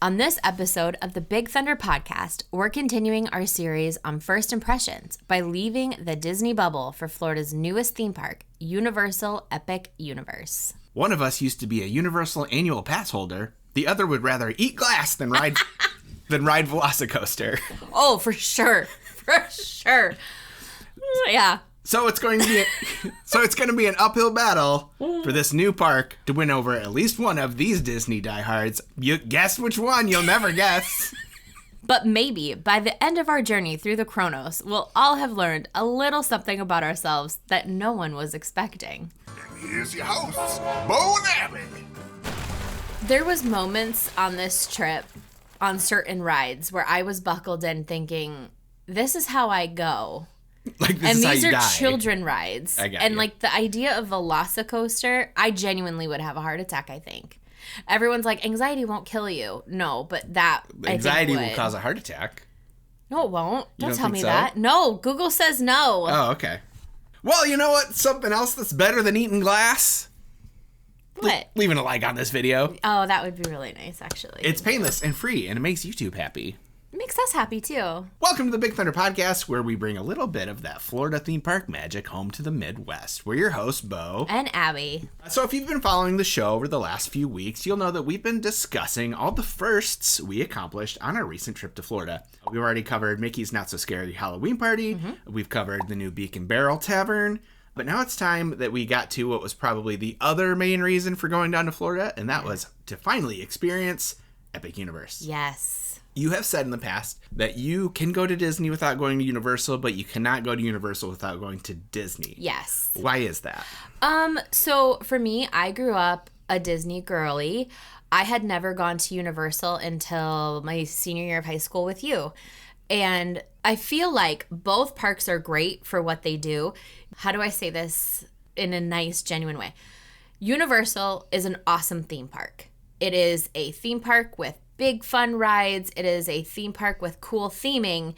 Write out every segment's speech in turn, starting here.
On this episode of the Big Thunder podcast, we're continuing our series on first impressions by leaving the Disney bubble for Florida's newest theme park, Universal Epic Universe. One of us used to be a Universal annual pass holder. The other would rather eat glass than ride Velocicoaster. Oh, for sure. For sure. Yeah. So it's going to be an uphill battle for this new park to win over at least one of these Disney diehards. You guess which one? You'll never guess. But maybe by the end of our journey through the Chronos, we'll all have learned a little something about ourselves that no one was expecting. And here's your hosts, Bo and Abby. There was moments on this trip on certain rides where I was buckled in thinking, this is how I go. Like this and is how these you are die. children rides. And like the idea of Velocicoaster, I genuinely would have a heart attack, I think. Everyone's like, anxiety won't kill you. No, but that Anxiety I think will cause a heart attack. No, it won't. Don't tell think me so? that. No, Google says no. Oh, okay. Well, you know what? Something else that's better than eating glass? What? Leaving a like on this video. Oh, that would be really nice, actually. It's painless and free, and it makes YouTube happy. It makes us happy, too. Welcome to the Big Thunder Podcast, where we bring a little bit of that Florida theme park magic home to the Midwest. We're your hosts, Bo. And Abby. So if you've been following the show over the last few weeks, you'll know that we've been discussing all the firsts we accomplished on our recent trip to Florida. We've already covered Mickey's Not So Scary Halloween Party. Mm-hmm. We've covered the new Beacon Barrel Tavern. But now it's time that we got to what was probably the other main reason for going down to Florida, and that was to finally experience Epic Universe. Yes. You have said in the past that you can go to Disney without going to Universal, but you cannot go to Universal without going to Disney. Yes. Why is that? So for me, I grew up a Disney girly. I had never gone to Universal until my senior year of high school with you. And I feel like both parks are great for what they do. How do I say this in a nice, genuine way? Universal is an awesome theme park. It is a theme park with big fun rides. It is a theme park with cool theming.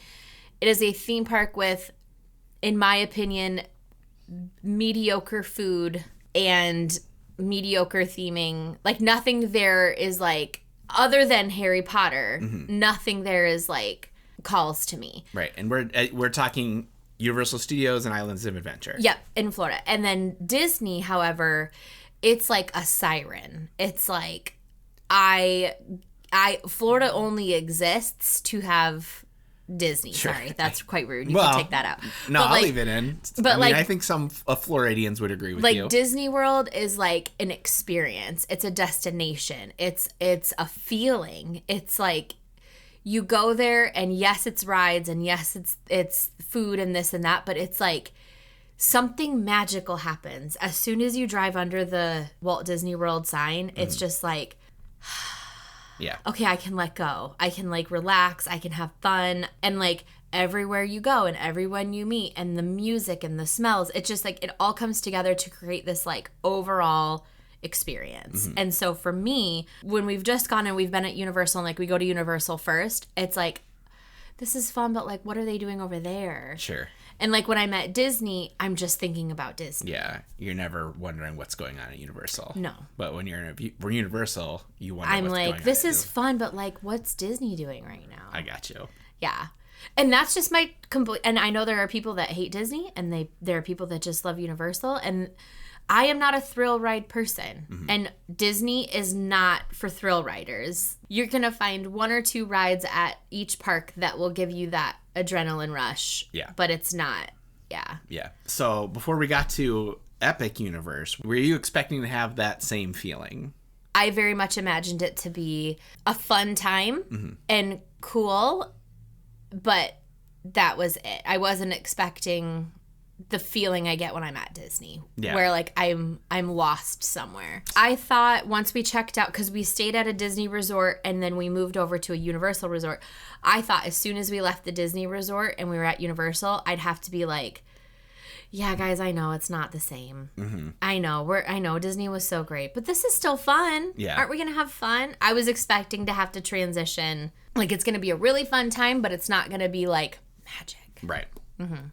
It is a theme park with, in my opinion, mediocre food and mediocre theming. Like nothing there is like, other than Harry Potter, nothing there is like calls to me. Right. And we're talking Universal Studios and Islands of Adventure. Yep, in Florida. And then Disney, however, it's like a siren. It's like Florida only exists to have Disney. Sure. Sorry, that's quite rude. You can take that out. No, I'll leave it in. But I think some Floridians would agree with you. Like Disney World is like an experience. It's a destination. It's a feeling. It's like you go there and yes, it's rides and yes, it's food and this and that, but it's like something magical happens. As soon as you drive under the Walt Disney World sign, it's just like, yeah. Okay, I can let go. I can like relax. I can have fun. And like everywhere you go and everyone you meet and the music and the smells, it's just like it all comes together to create this like overall experience. Mm-hmm. And so for me, when we've just gone and we've been at Universal and like we go to Universal first, it's like, this is fun, but like what are they doing over there? Sure. And like when I'm at Disney, I'm just thinking about Disney. Yeah, you're never wondering what's going on at Universal. No. But when you're Universal, you wonder I'm what's going on. I'm like, this is fun, but like what's Disney doing right now? I got you. Yeah. And that's just my complete, and I know there are people that hate Disney and there are people that just love Universal, and I am not a thrill ride person. Mm-hmm. And Disney is not for thrill riders. You're going to find one or two rides at each park that will give you that adrenaline rush. Yeah. But it's not. Yeah. Yeah. So before we got to Epic Universe, were you expecting to have that same feeling? I very much imagined it to be a fun time and cool, but that was it. I wasn't expecting the feeling I get when I'm at Disney, where like I'm lost somewhere. I thought once we checked out, because we stayed at a Disney resort and then we moved over to a Universal resort, I thought as soon as we left the Disney resort and we were at Universal, I'd have to be like, yeah, guys, I know it's not the same. Mm-hmm. I know Disney was so great, but this is still fun. Yeah. Aren't we going to have fun? I was expecting to have to transition. Like it's going to be a really fun time, but it's not going to be like magic. Right. Mm-hmm.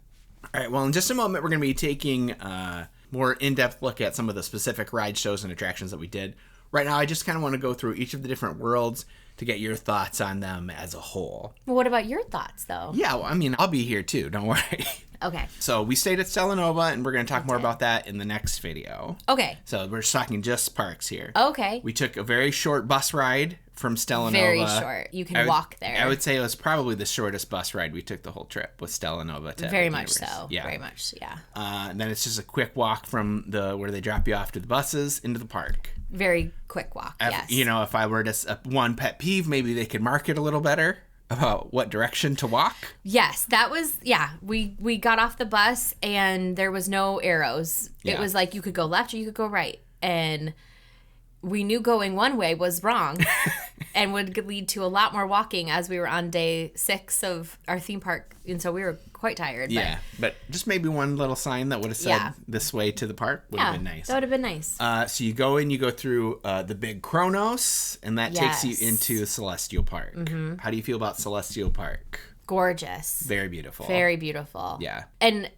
All right, well, in just a moment, we're going to be taking a more in-depth look at some of the specific ride shows and attractions that we did. Right now, I just kind of want to go through each of the different worlds to get your thoughts on them as a whole. Well, what about your thoughts, though? Yeah, well, I mean, I'll be here too. Don't worry. Okay. So we stayed at Stella Nova, and we're going to talk more about that in the next video. Okay. So we're just talking just parks here. Okay. We took a very short bus ride from Stella Nova. Very short. You can walk there. I would say it was probably the shortest bus ride we took the whole trip with Stella Nova to Very Epic much Universe. so. Yeah. Very much, yeah. And then it's just a quick walk from where they drop you off to the buses into the park. Very quick walk, yes. You know, if I were to one pet peeve, maybe they could mark it a little better about what direction to walk. Yes, that was, yeah. We got off the bus and there was no arrows. Yeah. It was like you could go left or you could go right. And we knew going one way was wrong and would lead to a lot more walking as we were on day 6 of our theme park. And so we were quite tired. Yeah, but just maybe one little sign that would have said this way to the park would have been nice. That would have been nice. So you go in, you go through the big Kronos, and that takes you into Celestial Park. Mm-hmm. How do you feel about Celestial Park? Gorgeous. Very beautiful. Very beautiful. Yeah. And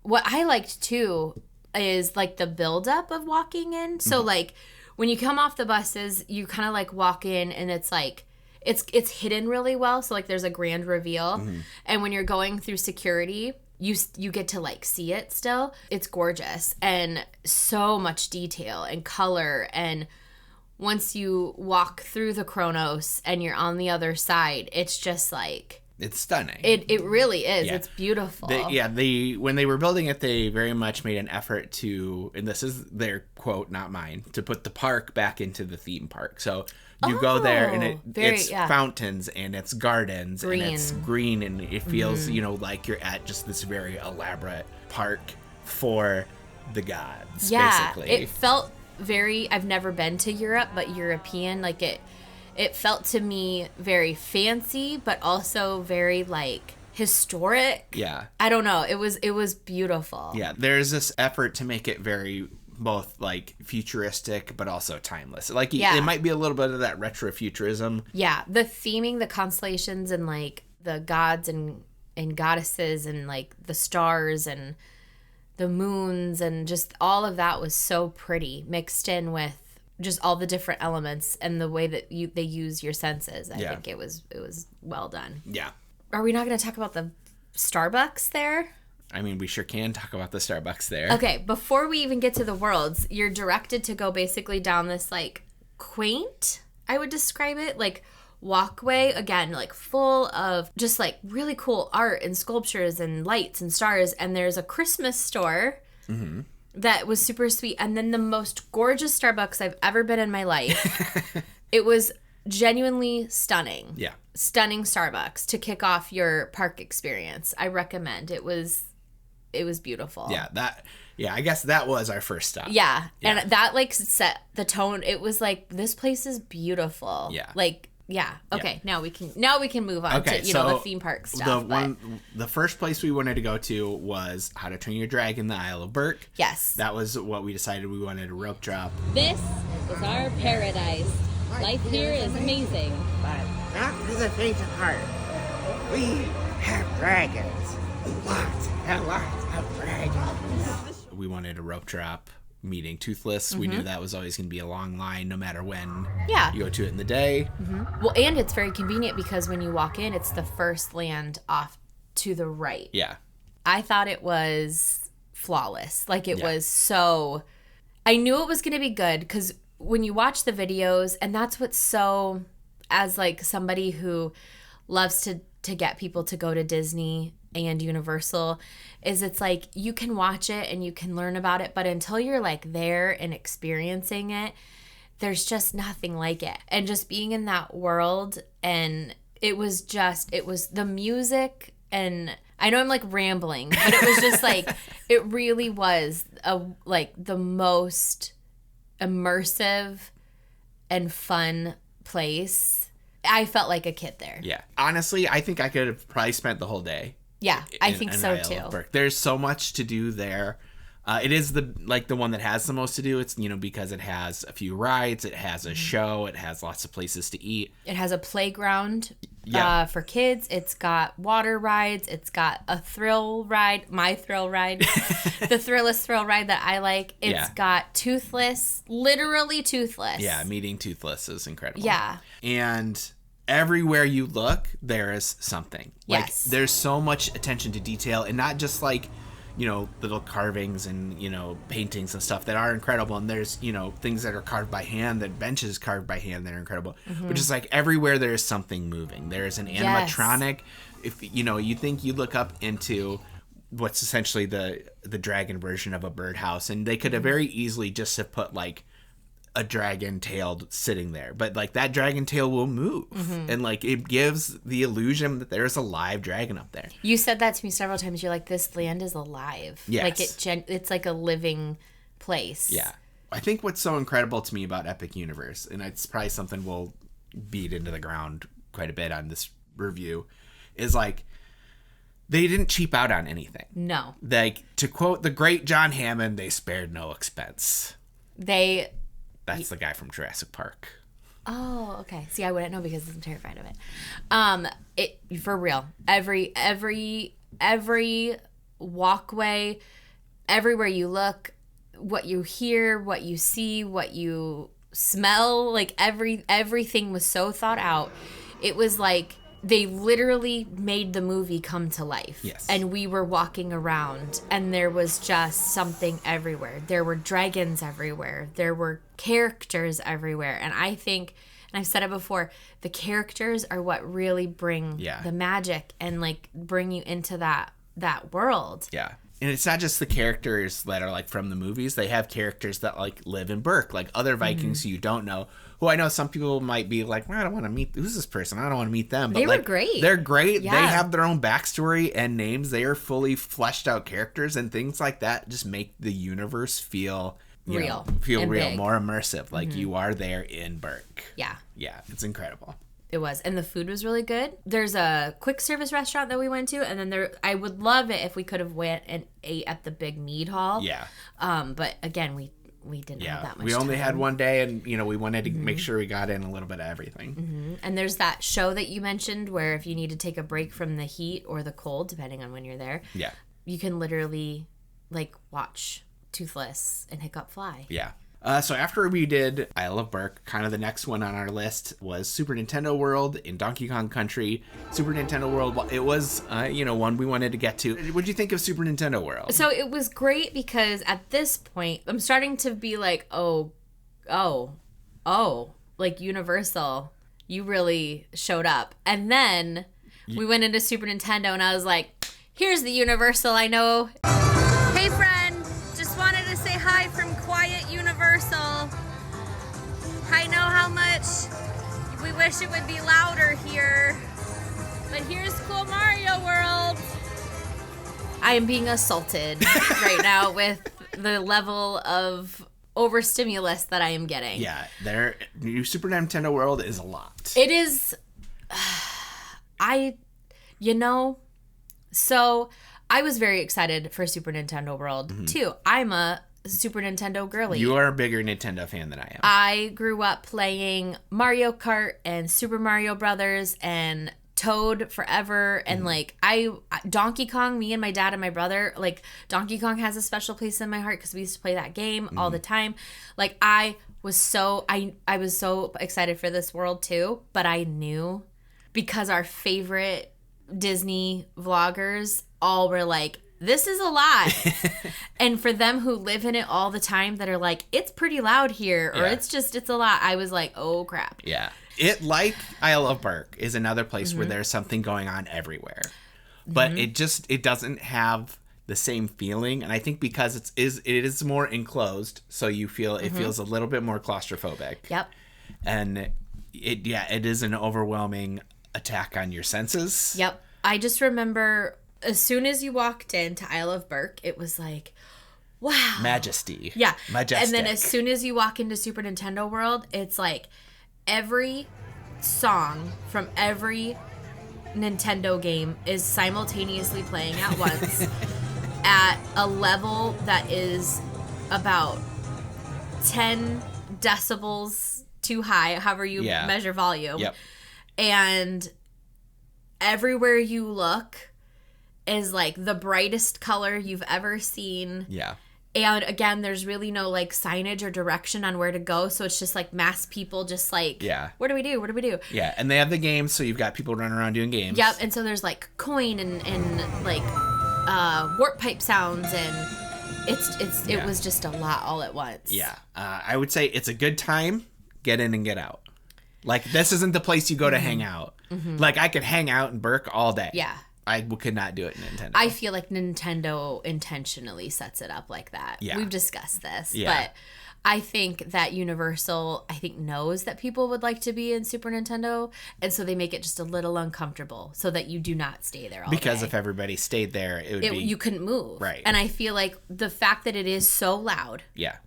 what I liked too is like the buildup of walking in. So like when you come off the buses, you kind of like walk in and it's like it's hidden really well. So like there's a grand reveal. And when you're going through security, you get to like see it still. It's gorgeous and so much detail and color. And once you walk through the Kronos and you're on the other side, it's just like it's stunning. It really is. Yeah. It's beautiful. When they were building it, they very much made an effort to, and this is their quote, not mine, to put the park back into the theme park. So you go there and it's fountains and it's gardens and it's green and it feels, like you're at just this very elaborate park for the gods, basically. It felt very, I've never been to Europe, but European, like it felt to me very fancy, but also very like historic. Yeah. I don't know. It was beautiful. Yeah. There's this effort to make it very both like futuristic, but also timeless. Like it might be a little bit of that retrofuturism. Yeah. The theming, the constellations and like the gods and goddesses and like the stars and the moons and just all of that was so pretty mixed in with just all the different elements and the way that they use your senses. I think it was well done. Yeah. Are we not going to talk about the Starbucks there? I mean, we sure can talk about the Starbucks there. Okay, before we even get to the worlds, you're directed to go basically down this like quaint, I would describe it, like walkway, again, like full of just like really cool art and sculptures and lights and stars. And there's a Christmas store that was super sweet. And then the most gorgeous Starbucks I've ever been in my life. It was genuinely stunning. Yeah. Stunning Starbucks to kick off your park experience. I recommend. It was beautiful. Yeah, I guess that was our first stop. Yeah. And that like set the tone. It was like, this place is beautiful. Yeah. Like, yeah. Okay. Now we can move on to the theme park stuff. The first place we wanted to go to was How to Train Your Dragon, the Isle of Berk. Yes. That was what we decided we wanted to rope drop. This is our paradise. Life here is amazing. But not for the faint of heart. We have dragons. Lots and lots of dragons. We wanted a rope drop meeting Toothless. We knew that was always going to be a long line no matter when you go to it in the day. Well, and it's very convenient because when you walk in, it's the first land off to the right. Yeah. I thought it was flawless. Like it was so... I knew it was going to be good because when you watch the videos, and that's what's so... As like somebody who loves to get people to go to Disney and Universal, is it's like you can watch it and you can learn about it, but until you're like there and experiencing it, there's just nothing like it. And just being in that world, and it was the music, and I know I'm like rambling, but it was just like it really was like the most immersive and fun place. I felt like a kid there. Yeah. Honestly, I think I could have probably spent the whole day. Yeah, I think so Isle too. of Berk. There's so much to do there. It is the one that has the most to do. It's because it has a few rides, it has a show, it has lots of places to eat. It has a playground for kids. It's got water rides. It's got a thrill ride, my thrill ride, the Thrillist thrill ride that I like. It's got Toothless, literally Toothless. Yeah, meeting Toothless is incredible. Yeah. And everywhere you look, there is something. Like, Yes. there's so much attention to detail, and not just like, you know, little carvings and, you know, paintings and stuff that are incredible. And there's, you know, things that are carved by hand, that benches carved by hand that are incredible. But just like everywhere there is something moving. There's an animatronic. If, you know, you think you look up into what's essentially the dragon version of a birdhouse, and they could have very easily just have put like a dragon tailed sitting there, but like that dragon tail will move, and like it gives the illusion that there's a live dragon up there. You said that to me several times. You're like, this land is alive. Yes. Like it's like a living place. Yeah. I think what's so incredible to me about Epic Universe, and it's probably something we'll beat into the ground quite a bit on this review, is like they didn't cheap out on anything. No. Like, to quote the great John Hammond, they spared no expense. That's the guy from Jurassic Park. Oh, okay. See, I wouldn't know because I'm terrified of it. It for real. Every walkway, everywhere you look, what you hear, what you see, what you smell, like everything was so thought out. It was like they literally made the movie come to life. Yes. And we were walking around and there was just something everywhere. There were dragons everywhere. There were characters everywhere. And I think, and I've said it before, the characters are what really bring the magic and like bring you into that world. Yeah. And it's not just the characters that are like from the movies. They have characters that like live in Berk, like other Vikings who you don't know. Who I know some people might be like, well, I don't want to meet. Who's this person? I don't want to meet them. But they like, were great. They're great. Yeah. They have their own backstory and names. They are fully fleshed out characters, and things like that just make the universe feel real, real, big. more immersive. Like you are there in Berk. Yeah. Yeah, it's incredible. It was. And the food was really good. There's a quick service restaurant that we went to, and then I would love it if we could have went and ate at the big mead hall. Yeah. But again, we didn't have that much we only time. had one day, and we wanted to make sure we got in a little bit of everything. And there's that show that you mentioned where if you need to take a break from the heat or the cold, depending on when you're there, you can literally like watch Toothless and Hiccup fly. Yeah. So after we did Isle of Berk, kind of the next one on our list was Super Nintendo World in Donkey Kong Country. Super Nintendo World, it was, one we wanted to get to. What did you think of Super Nintendo World? So it was great because at this point, I'm starting to be like, oh, like Universal, you really showed up. And then we went into Super Nintendo and I was like, here's the Universal I know. Hey, friend, just wanted to say hi from Quiet Universal. I know how much we wish it would be louder here, but here's cool Mario World. I am being assaulted right now with the level of overstimulus that I am getting. Yeah, their new Super Nintendo World is a lot. It is. So I was very excited for Super Nintendo World too. I'm a Super Nintendo girly. You are a bigger Nintendo fan than I am. I grew up playing Mario Kart and Super Mario Brothers and Toad forever, and like Donkey Kong, me and my dad and my brother, like Donkey Kong has a special place in my heart because we used to play that game all the time. Like I was so excited for this world too, but I knew because our favorite Disney vloggers all were like, this is a lot. And for them who live in it all the time that are like, it's pretty loud here, or it's a lot. I was like, oh crap. Yeah. It, like Isle of Berk, is another place where there's something going on everywhere. But it doesn't have the same feeling. And I think because it is more enclosed, so you feel it feels a little bit more claustrophobic. Yep. And it is an overwhelming attack on your senses. Yep. I just remember as soon as you walked into Isle of Berk, it was like, wow. Majesty. Yeah. Majestic. And then as soon as you walk into Super Nintendo World, it's like every song from every Nintendo game is simultaneously playing at once at a level that is about 10 decibels too high, however you measure volume. Yep. And everywhere you look is like the brightest color you've ever seen. Yeah. And again, there's really no like signage or direction on where to go. So it's just like mass people just like, what do we do? What do we do? Yeah. And they have the games. So you've got people running around doing games. Yep. And so there's like coin and like warp pipe sounds. And it was just a lot all at once. Yeah. I would say it's a good time. Get in and get out. Like, this isn't the place you go to hang out. Mm-hmm. Like, I could hang out in Berk all day. Yeah. I could not do it in Nintendo. I feel like Nintendo intentionally sets it up like that. Yeah. We've discussed this. Yeah. But I think that Universal, knows that people would like to be in Super Nintendo. And so they make it just a little uncomfortable so that you do not stay there all because day. if everybody stayed there, it would be... You couldn't move. Right. And I feel like the fact that it is so loud. Yeah.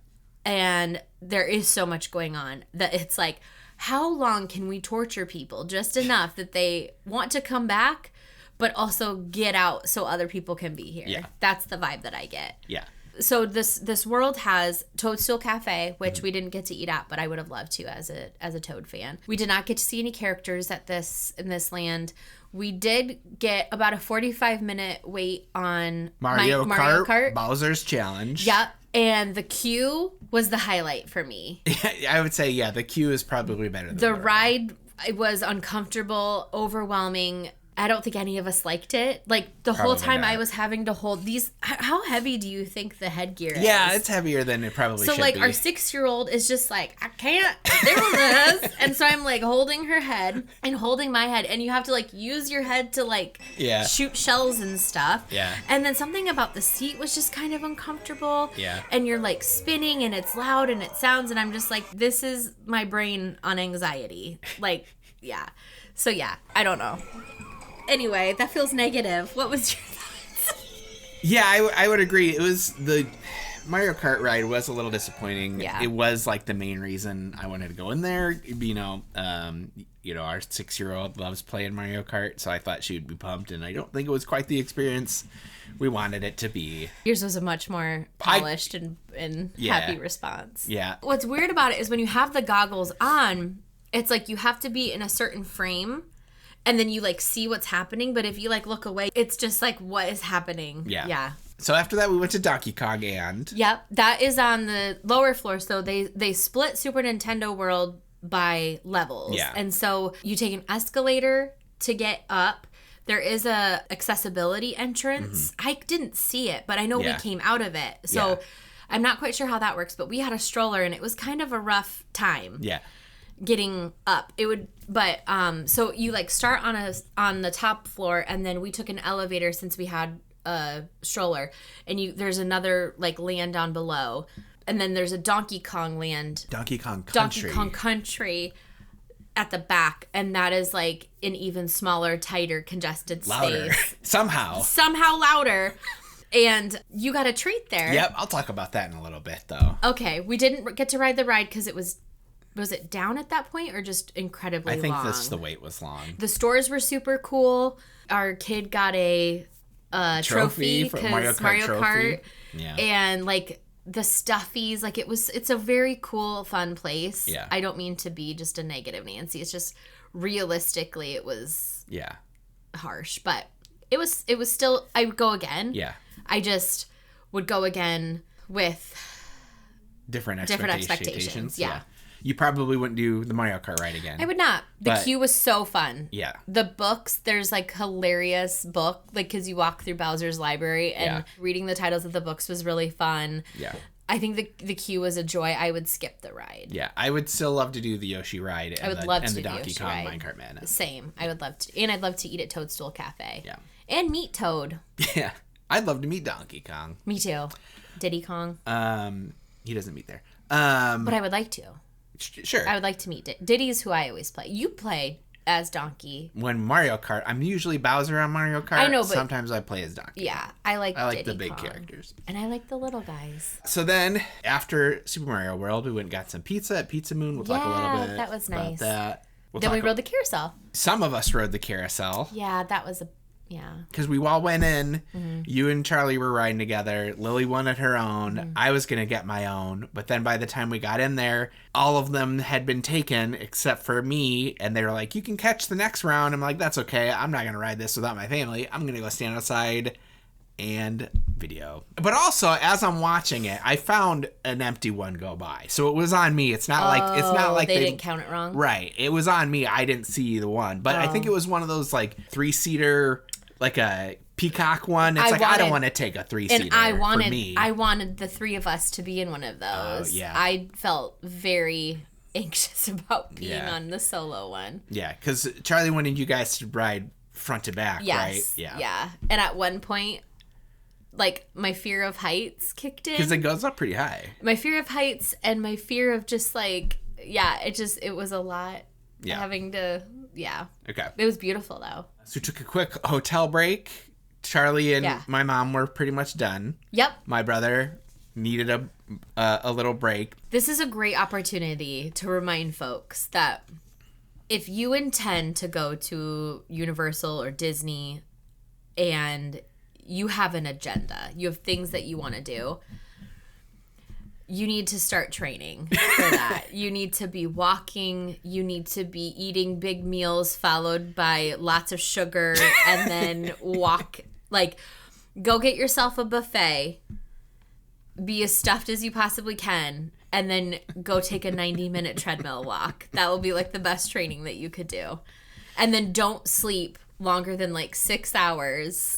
And there is so much going on that it's like, how long can we torture people just enough that they want to come back, but also get out so other people can be here? Yeah. That's the vibe that I get. Yeah. So this world has Toadstool Cafe, which we didn't get to eat at, but I would have loved to as a Toad fan. We did not get to see any characters in this land. We did get about a 45-minute wait on Mario Kart. Bowser's Challenge. Yep. And the queue was the highlight for me. I would say, the queue is probably better than the ride. It was uncomfortable, overwhelming. I don't think any of us liked it. Like, the whole time I was having to hold these... How heavy do you think the headgear is? Yeah, it's heavier than it probably should be. So, like, our 6-year-old is just like, I can't do this. And so I'm, like, holding her head and holding my head. And you have to, like, use your head to, like, shoot shells and stuff. Yeah. And then something about the seat was just kind of uncomfortable. Yeah. And you're, like, spinning and it's loud and it sounds. And I'm just like, this is my brain on anxiety. Like, yeah. So, yeah, I don't know. Anyway, that feels negative. What was your thoughts? Yeah, I would agree. It was the Mario Kart ride was a little disappointing. Yeah. It was like the main reason I wanted to go in there. Our 6-year-old loves playing Mario Kart, so I thought she would be pumped, and I don't think it was quite the experience we wanted it to be. Yours was a much more polished and happy response. Yeah. What's weird about it is when you have the goggles on, it's like you have to be in a certain frame. And then you, like, see what's happening. But if you, like, look away, it's just, like, what is happening? Yeah. Yeah. So after that, we went to Donkey Kong and... Yep. That is on the lower floor. So they split Super Nintendo World by levels. Yeah. And so you take an escalator to get up. There is a accessibility entrance. Mm-hmm. I didn't see it, but I know we came out of it. So I'm not quite sure how that works. But we had a stroller, and it was kind of a rough time. Yeah. Getting up, so you like start on the top floor, and then we took an elevator since we had a stroller, and there's another like land down below, and then there's a Donkey Kong Country at the back, and that is like an even smaller, tighter, congested louder. space. somehow louder. And you got a treat there. Yep, I'll talk about that in a little bit though. Okay, we didn't get to ride the ride because it was it down at that point or just incredibly long? I think the wait was long. The stores were super cool. Our kid got a trophy for because Mario Kart. Yeah. And like the stuffies, like it's a very cool, fun place. Yeah. I don't mean to be just a negative Nancy. It's just realistically it was harsh, but it was still, I would go again. Yeah. I just would go again with different expectations. Yeah. You probably wouldn't do the Mario Kart ride again. I would not. The queue was so fun. Yeah. The books, there's like hilarious book, like because you walk through Bowser's library and reading the titles of the books was really fun. Yeah. I think the queue was a joy. I would skip the ride. Yeah. I would still love to do the Yoshi ride and the Donkey Kong Minecart Madness. Same. I would love to. And I'd love to eat at Toadstool Cafe. Yeah. And meet Toad. Yeah. I'd love to meet Donkey Kong. Me too. Diddy Kong. He doesn't meet there. But I would like to. Sure. I would like to meet Diddy's who I always play. You play as Donkey. When Mario Kart, I'm usually Bowser on Mario Kart. I know, but sometimes I play as Donkey. Yeah, I like Diddy the big Kong. characters. And I like the little guys. So then, after Super Mario World, we went and got some pizza at Pizza Moon. We'll talk a little bit that was nice. about that. Then we rode the carousel. Some of us rode the carousel. Yeah, that was because we all went in. Mm-hmm. You and Charlie were riding together. Lily wanted her own. Mm-hmm. I was going to get my own. But then by the time we got in there, all of them had been taken except for me. And they were like, you can catch the next round. I'm like, that's okay. I'm not going to ride this without my family. I'm going to go stand outside and video. But also, as I'm watching it, I found an empty one go by. So it was on me. It's not like they didn't count it wrong. Right. It was on me. I didn't see the one. But I think it was one of those like 3-seater, like a peacock one. It's I don't want to take a 3-seater. And I for wanted the three of us to be in one of those. Yeah. I felt very anxious about being on the solo one. Yeah, because Charlie wanted you guys to ride front to back, right? Yeah. And at one point, like, my fear of heights kicked in. Because it goes up pretty high. My fear of heights and my fear of just, like, it was a lot. Yeah. Having to, Okay. It was beautiful, though. So we took a quick hotel break. Charlie and my mom were pretty much done. Yep. My brother needed a little break. This is a great opportunity to remind folks that if you intend to go to Universal or Disney and you have an agenda, you have things that you want to do, you need to start training for that. You need to be walking. You need to be eating big meals followed by lots of sugar and then walk. Like, go get yourself a buffet. Be as stuffed as you possibly can, and then go take a 90-minute treadmill walk. That will be like the best training that you could do. And then don't sleep longer than like 6 hours.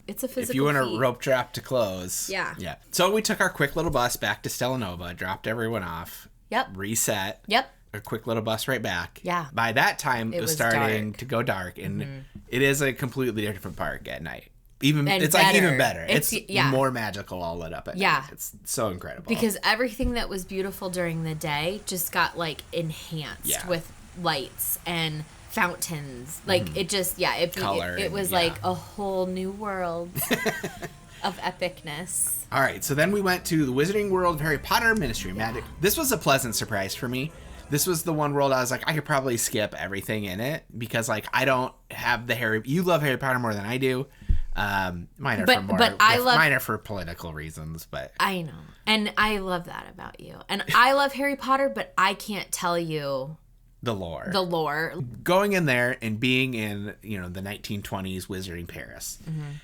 It's a physical If you want feat. a rope drop to close. Yeah. So we took our quick little bus back to Stellanova, dropped everyone off. Yep. Reset. Yep. A quick little bus right back. Yeah. By that time, it was starting dark. to go dark, and it is a completely different park at night. It's better. like even better. It's yeah. more magical all lit up at night. It's so incredible. Because everything that was beautiful during the day just got like enhanced with lights and fountains. Like it just Color it was like a whole new world of epicness. All right, so then we went to the Wizarding World of Harry Potter Ministry of Magic. This was a pleasant surprise for me. This was the one world I was like, I could probably skip everything in it because like I don't have the you love Harry Potter more than I do. Mine are for political reasons, but I know. And I love that about you. And I love Harry Potter, but I can't tell you the lore. Going in there and being in, the 1920s Wizarding Paris.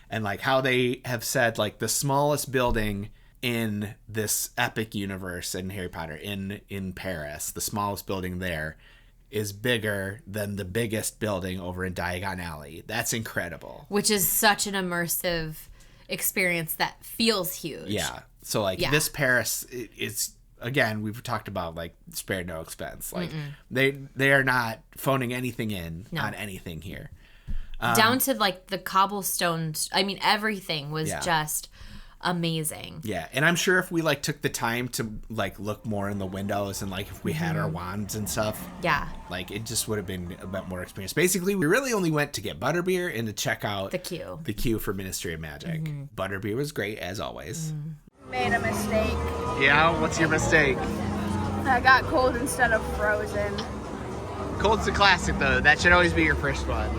And like how they have said like the smallest building in this epic universe in Harry Potter in Paris, the smallest building there is bigger than the biggest building over in Diagon Alley. That's incredible. Which is such an immersive experience that feels huge. Yeah. So like this Paris is, again, we've talked about like spared no expense. Like they are not phoning anything in on anything here. Down to like the cobblestones. I mean, everything was just amazing. Yeah, and I'm sure if we like took the time to like look more in the windows and like if we had our wands and stuff, like it just would have been a bit more experience. Basically, we really only went to get butterbeer and to check out the queue for Ministry of Magic. Butterbeer was great as always. Made a mistake. Yeah, what's your mistake? I got cold instead of frozen. Cold's a classic though. That should always be your first one.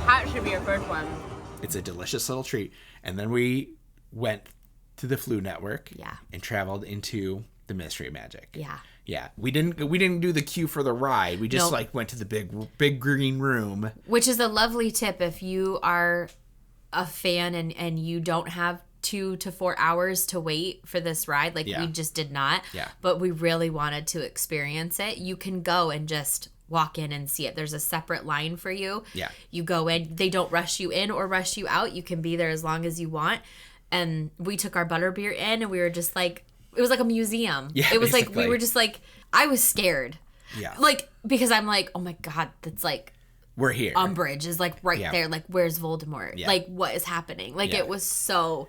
Hot should be your first one. It's a delicious little treat. And then we went to the Flu Network and traveled into the Ministry of Magic. Yeah. We didn't do the queue for the ride. We just like went to the big green room. Which is a lovely tip if you are a fan and you don't have 2 to 4 hours to wait for this ride. Like we just did not. But we really wanted to experience it. You can go and just walk in and see it. There's a separate line for you. You go in. They don't rush you in or rush you out. You can be there as long as you want. And we took our butterbeer in and we were just like, it was like a museum. It was like, we were just like, I was scared. Like, because I'm like, oh my God, that's like, we're here. Umbridge is like right there. Like, where's Voldemort? Like, what is happening? Like, it was so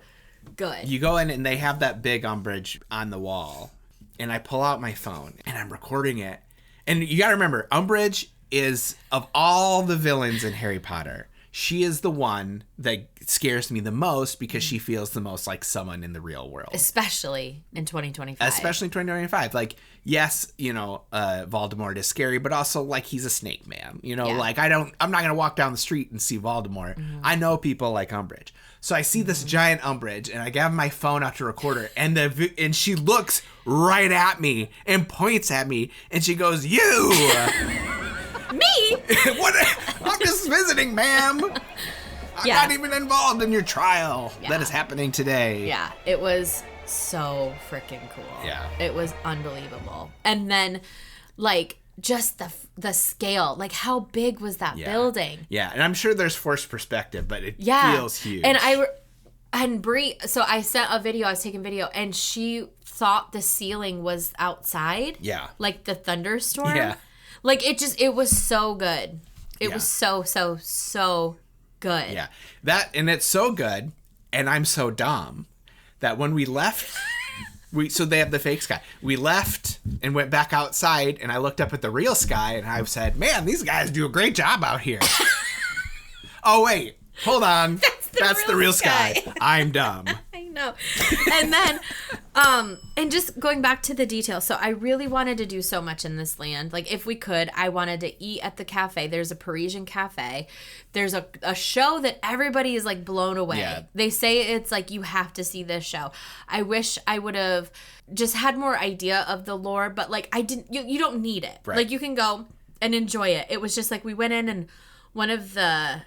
good. You go in and they have that big Umbridge on the wall. And I pull out my phone and I'm recording it. And you got to remember, Umbridge is, of all the villains in Harry Potter, she is the one that scares me the most because she feels the most like someone in the real world. Especially in 2025. Like, yes, Voldemort is scary, but also like he's a snake man. Like I'm not going to walk down the street and see Voldemort. I know people like Umbridge. So I see this giant Umbridge and I have my phone out to record her and she looks right at me and points at me and she goes, "You!" Me? What? I'm just visiting, ma'am. I'm Yeah. not even involved in your trial Yeah. that is happening today. Yeah, it was so freaking cool. Yeah. It was unbelievable. And then, like, just the scale, like, how big was that building? Yeah, and I'm sure there's forced perspective, but it Yeah. feels huge. And Brie, so I sent a video, I was taking video, and she thought the ceiling was outside. Yeah. Like the thunderstorm. Yeah. Like, it was so good. It Yeah. was so good. Yeah. And it's so good, and I'm so dumb that when we left, so they have the fake sky. We left and went back outside, and I looked up at the real sky, and I said, man, these guys do a great job out here. Oh, wait. Hold on. That's the real sky. I'm dumb. I know. And then, and just going back to the details. So I really wanted to do so much in this land. Like, if we could, I wanted to eat at the cafe. There's a Parisian cafe. There's a show that everybody is, like, blown away. Yeah. They say it's like, you have to see this show. I wish I would have just had more idea of the lore, but, like, I didn't, you don't need it. Right. Like, you can go and enjoy it. It was just like, we went in and one of the,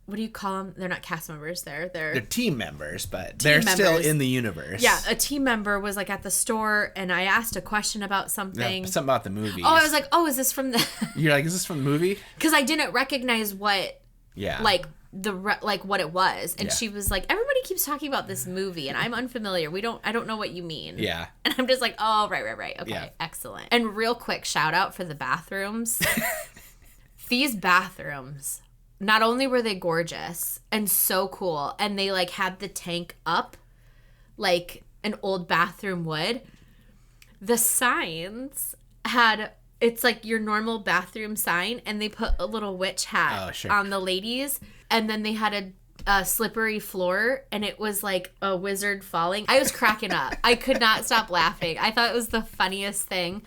what do you call them? They're not cast members. They're team members, but they're still members. in the universe. Yeah, a team member was, like, at the store, and I asked a question about something. Yeah, something about the movie. Oh, I was like, oh, is this from the... You're like, is this from the movie? Because I didn't recognize what, Yeah. like, what it was. And Yeah. she was like, everybody keeps talking about this movie, and I'm unfamiliar. I don't know what you mean. Yeah. And I'm just like, oh, right. Okay, Yeah. excellent. And real quick, shout out for the bathrooms. These bathrooms, not only were they gorgeous and so cool, and they, like, had the tank up like an old bathroom would, the signs had, it's like your normal bathroom sign, and they put a little witch hat on the ladies, and then they had a slippery floor, and it was like a wizard falling. I was cracking up. I could not stop laughing. I thought it was the funniest thing.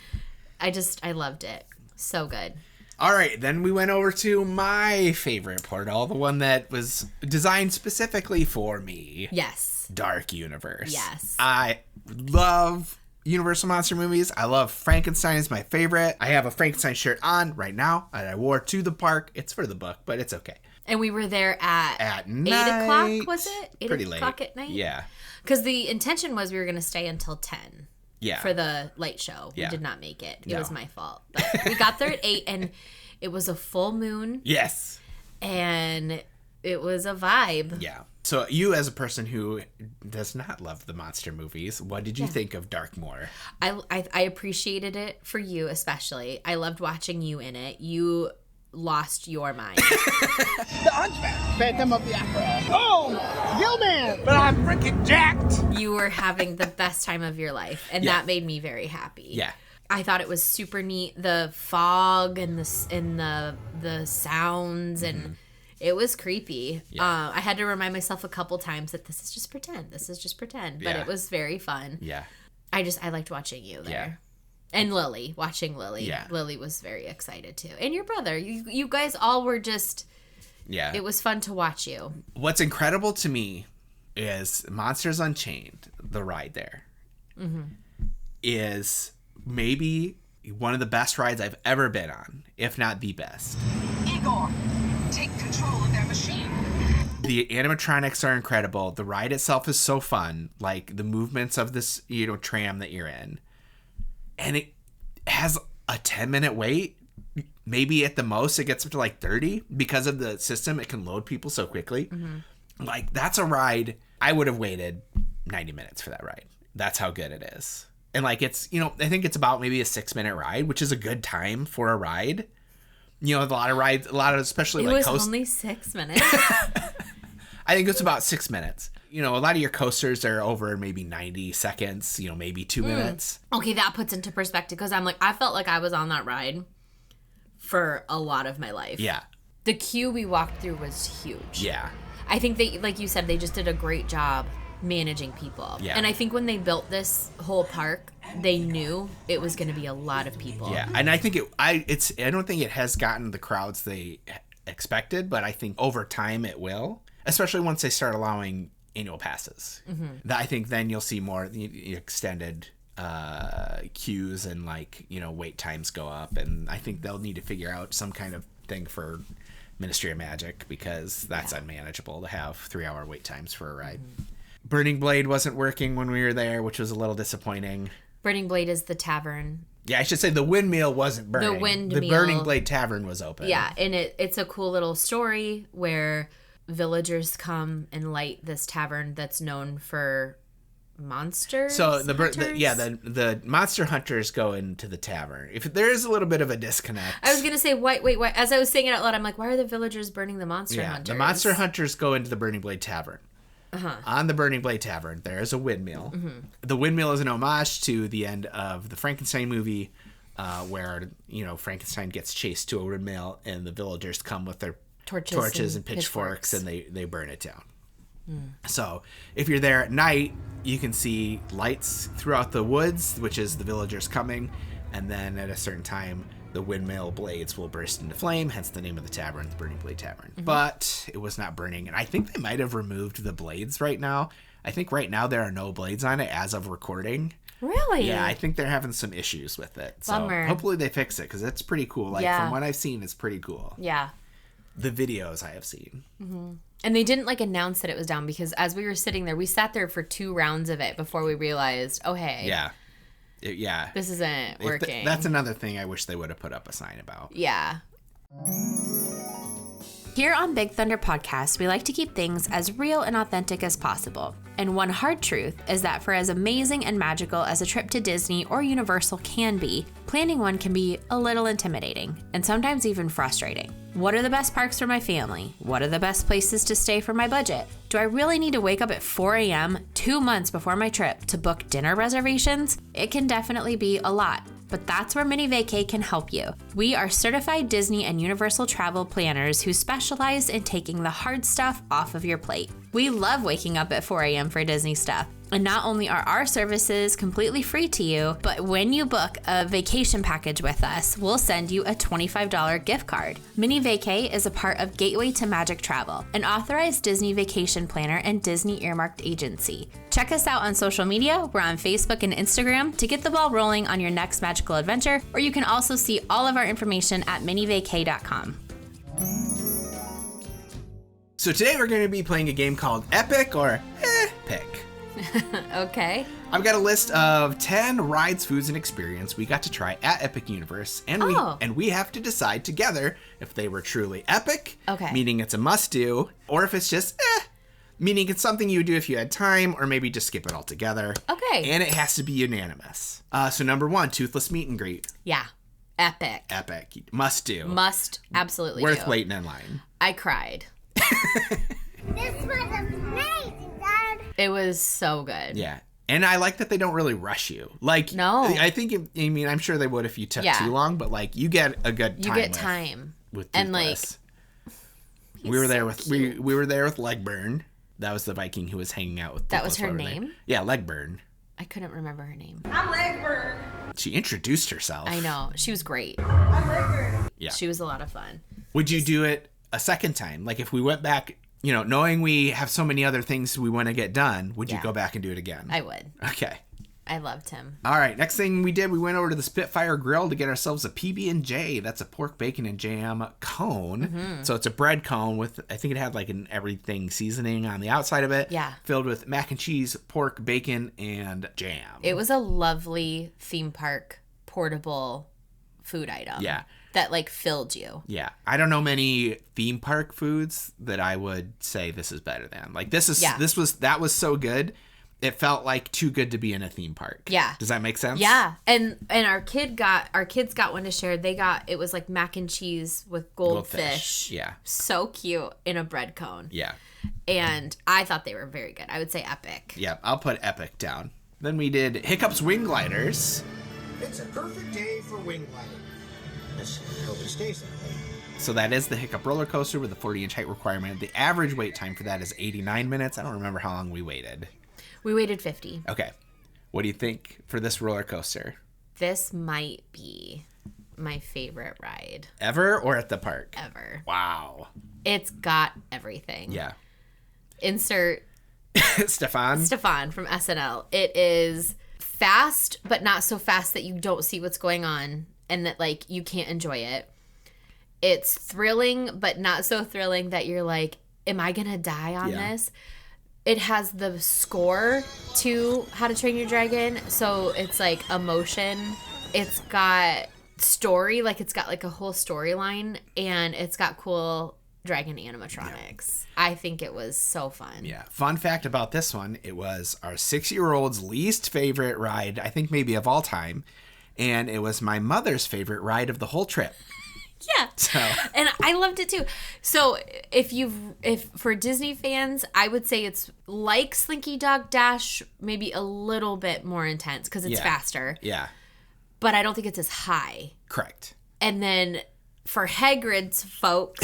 I loved it. So good. All right, then we went over to my favorite portal, the one that was designed specifically for me. Yes. Dark Universe. Yes. I love Universal Monster movies. I love Frankenstein is my favorite. I have a Frankenstein shirt on right now that I wore to the park. It's for the book, but it's okay. And we were there at 8 night. o'clock, was it? 8 Pretty o'clock late. at night? Yeah. Because the intention was we were going to stay until 10. Yeah. For the light show. Yeah. We did not make it. It No. was my fault. But we got there at 8, and it was a full moon, Yes. and it was a vibe. Yeah. So you, as a person who does not love the monster movies, what did you think of Darkmoor? I appreciated it for you especially. I loved watching you in it. You lost your mind. The Hunchback, Phantom of the Opera. Oh, Gilman! But I'm freaking jacked. You were having the best time of your life, and that made me very happy. Yeah. I thought it was super neat, the fog and the sounds, and it was creepy. Yeah. I had to remind myself a couple times that this is just pretend. But Yeah. it was very fun. Yeah. I liked watching you there. Yeah. And Lily, watching Lily. Yeah. Lily was very excited too. And your brother. You guys all were just, Yeah. it was fun to watch you. What's incredible to me is Monsters Unchained, the ride there, is maybe one of the best rides I've ever been on, if not the best. Igor, take control of their machine. The animatronics are incredible. The ride itself is so fun. Like the movements of this, tram that you're in. And it has a 10-minute wait. Maybe at the most it gets up to like 30 because of the system. It can load people so quickly. Like that's a ride. I would have waited 90 minutes for that ride. That's how good it is. And like it's, I think it's about maybe a 6-minute ride, which is a good time for a ride. A lot of rides, especially It like was coast. only 6 minutes. I think it's about 6 minutes. A lot of your coasters are over maybe 90 seconds, maybe 2 minutes. Okay, that puts into perspective, because I'm like, I felt like I was on that ride for a lot of my life. Yeah. The queue we walked through was huge. Yeah. I think they, like you said, they just did a great job managing people. Yeah. And I think when they built this whole park, they knew it was going to be a lot of people. Yeah. And I think I don't think it has gotten the crowds they expected, but I think over time it will, especially once they start allowing annual passes. I think then you'll see more extended queues and wait times go up, and I think they'll need to figure out some kind of thing for Ministry of Magic because that's unmanageable to have 3-hour wait times for a ride. Burning Blade wasn't working when we were there, which was a little disappointing. Burning Blade is the tavern. Yeah, I should say the windmill wasn't burning. The Burning Blade Tavern was open. Yeah, and it's a cool little story where villagers come and light this tavern that's known for monsters. So the monster hunters go into the tavern. If there is a little bit of a disconnect. I was gonna say wait. As I was saying it out loud, I'm like, why are the villagers burning the monster hunters? The monster hunters go into the Burning Blade Tavern. On the Burning Blade Tavern, there is a windmill. The windmill is an homage to the end of the Frankenstein movie, where Frankenstein gets chased to a windmill, and the villagers come with their torches and pitchforks, and they burn it down. So if you're there at night, you can see lights throughout the woods, which is the villagers coming, and then at a certain time, the windmill blades will burst into flame, hence the name of the tavern, the Burning Blade Tavern. But it was not burning, and I think they might have removed the blades right now. I think right now there are no blades on it as of recording. Really? Yeah, I think they're having some issues with it. Bummer. So hopefully they fix it, because it's pretty cool. From what I've seen, it's pretty cool. Yeah. The videos I have seen. And they didn't announce that it was down, because as we were sitting there, we sat there for 2 rounds of it before we realized, oh, hey. Yeah. This isn't working. That's another thing I wish they would have put up a sign about. Yeah. Here on Big Thunder Podcast, we like to keep things as real and authentic as possible. And one hard truth is that for as amazing and magical as a trip to Disney or Universal can be, planning one can be a little intimidating and sometimes even frustrating. What are the best parks for my family? What are the best places to stay for my budget? Do I really need to wake up at 4 a.m. 2 months before my trip to book dinner reservations? It can definitely be a lot. But that's where Minnie Vacay can help you. We are certified Disney and Universal travel planners who specialize in taking the hard stuff off of your plate. We love waking up at 4 a.m. for Disney stuff. And not only are our services completely free to you, but when you book a vacation package with us, we'll send you a $25 gift card. Minnie Vacay is a part of Gateway to Magic Travel, an authorized Disney vacation planner and Disney earmarked agency. Check us out on social media. We're on Facebook and Instagram to get the ball rolling on your next magical adventure, or you can also see all of our information at minnievacay.com. So today we're going to be playing a game called EHHHpic or EHHHpic. Okay. I've got a list of 10 rides, foods, and experience we got to try at Epic Universe, and we have to decide together if they were truly epic, meaning it's a must-do, or if it's just meaning it's something you would do if you had time, or maybe just skip it altogether. Okay. And it has to be unanimous. So number 1, Toothless Meet and Greet. Yeah. Epic. Epic. Must do. Must absolutely Worth do. waiting in line. I cried. This was amazing, Dad. It was so good. Yeah. And I like that they don't really rush you. No. I think, I'm sure they would if you took too long, but you get a good time. You get time. With and Toothless. We were there with we were there with Legburn. That was the Viking who was hanging out with Toothless. That was her name? Yeah, Legburn. I couldn't remember her name. I'm Legburn. She introduced herself. I know. She was great. I'm Legburn. Yeah. She was a lot of fun. Would you do it a second time? If we went back, knowing we have so many other things we want to get done, would you go back and do it again? I would. Okay. I loved him. All right. Next thing we did, we went over to the Spitfire Grill to get ourselves a PB&J. That's a pork, bacon, and jam cone. Mm-hmm. So it's a bread cone with, I think it had an everything seasoning on the outside of it. Yeah. Filled with mac and cheese, pork, bacon, and jam. It was a lovely theme park portable food item. Yeah. That filled you. Yeah. I don't know many theme park foods that I would say this is better than. That was so good. It felt too good to be in a theme park. Yeah. Does that make sense? Yeah. And our kids got one to share. It was mac and cheese with goldfish. Yeah. So cute in a bread cone. Yeah. And I thought they were very good. I would say epic. Yeah, I'll put epic down. Then we did Hiccup's Wing Gliders. It's a perfect day for wing gliding. Let's hope it stays that way. So that is the Hiccup roller coaster with a 40-inch height requirement. The average wait time for that is 89 minutes. I don't remember how long we waited. We waited 50. Okay. What do you think for this roller coaster? This might be my favorite ride. Ever or at the park? Ever. Wow. It's got everything. Yeah. Insert Stefan from SNL. It is fast, but not so fast that you don't see what's going on and that you can't enjoy it. It's thrilling, but not so thrilling that you're like, am I going to die on this? It has the score to How to Train Your Dragon. So it's like emotion. It's got story. Like it's got like a whole storyline. And it's got cool dragon animatronics. I think it was so fun. Yeah. Fun fact about this one, it was our 6-year-old's least favorite ride, I think maybe of all time. And it was my mother's favorite ride of the whole trip. Yeah. So. And I loved it too. So if for Disney fans, I would say it's like Slinky Dog Dash, maybe a little bit more intense because it's faster. Yeah. But I don't think it's as high. Correct. And then for Hagrid's folks,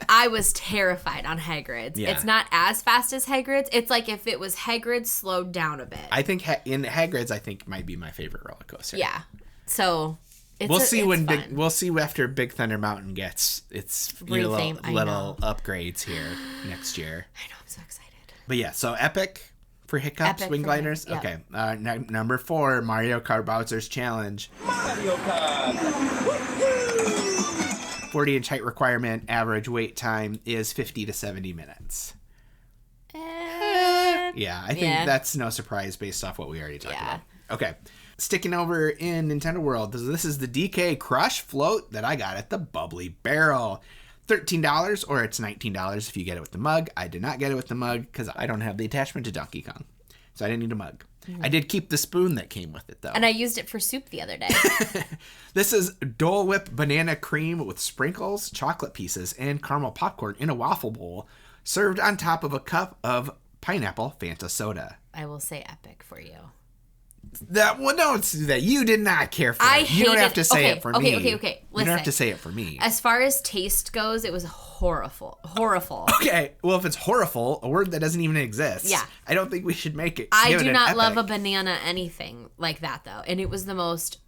I was terrified on Hagrid's. Yeah. It's not as fast as Hagrid's. It's like if it was Hagrid's slowed down a bit. I think in Hagrid's, I think might be my favorite roller coaster. Yeah. So we'll see fun. We'll see after Big Thunder Mountain gets its little upgrades here next year. I know, I'm so excited. But yeah, so Epic for Hiccups, Epic Wing for Gliders. Yep. Okay, number 4, Mario Kart Bowser's Challenge. Mario Kart. 40-inch height requirement. Average wait time is 50 to 70 minutes. Yeah, I think that's no surprise based off what we already talked about. Okay. Sticking over in Nintendo World, this is the DK Crush float that I got at the Bubbly Barrel. $13, or it's $19 if you get it with the mug. I did not get it with the mug because I don't have the attachment to Donkey Kong. So I didn't need a mug. I did keep the spoon that came with it, though. And I used it for soup the other day. This is Dole Whip banana cream with sprinkles, chocolate pieces, and caramel popcorn in a waffle bowl, served on top of a cup of pineapple Fanta soda. I will say Epic for you. Don't do that. You did not care for I it. You don't have to say it for me. Okay. You Listen, don't have to say it for me. as far as taste goes, it was horrible. Okay, well, if it's horrible, a word that doesn't even exist, Yeah. I don't think we should make it. I give it do an not epic. love a banana anything like that, though. And it was the most